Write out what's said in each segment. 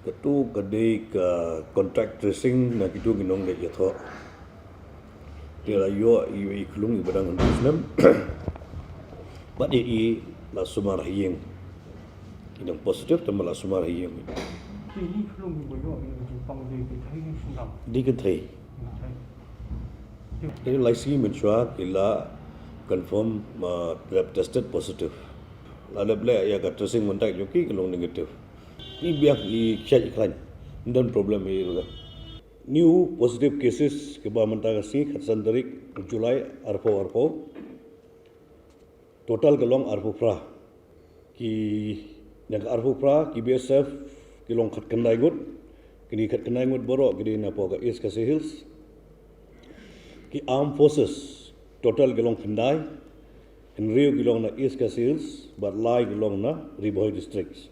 Ketu kedai ke contract tracing na kitu ginong le yatho. Tira yo i klung ibadang Snem. But i la sumar hiyeng. Kinang positif tambah la sumar hiyeng. Ini klung ibayo yung pang di kitay ng sundam. Di kethay. Ini laisi mencuat ila confirm lab tested positive. La lab le ya ka tracing kontak yoki kelong negative. I biak I chat iklan. Dan problem I ruga. New positive cases ke ba mentang si khatsan tarik Julai arpo. Total kelong arpo pra. Ki yang arpo pra ki BSF kelong khat kendai gut. Kini khat kendai gut borok kini napo ka East Khasi Hills. Ki armed forces total kelong kendai. In Rio kelong na East Khasi Hills, but Lai kelong na Riboy districts.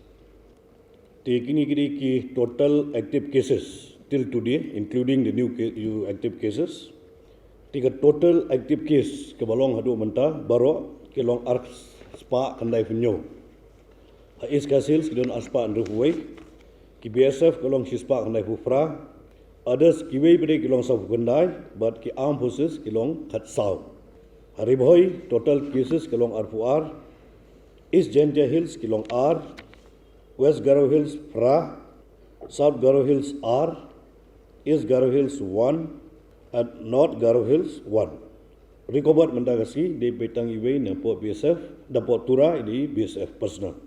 Kini ki total active cases till today, including the new active cases. Tiga total active case ke balong hadu menta baro kelong ark spa kendai penyo. Ha East Khasi Hills kelong aspa andruway. Ki BSF kelong sispa kendai pufra. Others kiwei beri kelong sabu kendai, but ki armed forces kelong khat saw. Riboy total cases kelong R4R. East Gentia Hills kelong R. West Garo Hills Fra, South Garo Hills R, East Garo Hills 1, and North Garo Hills 1. Recovered mendagasi di betang iway na po BSF, dapat tura di BSF personal.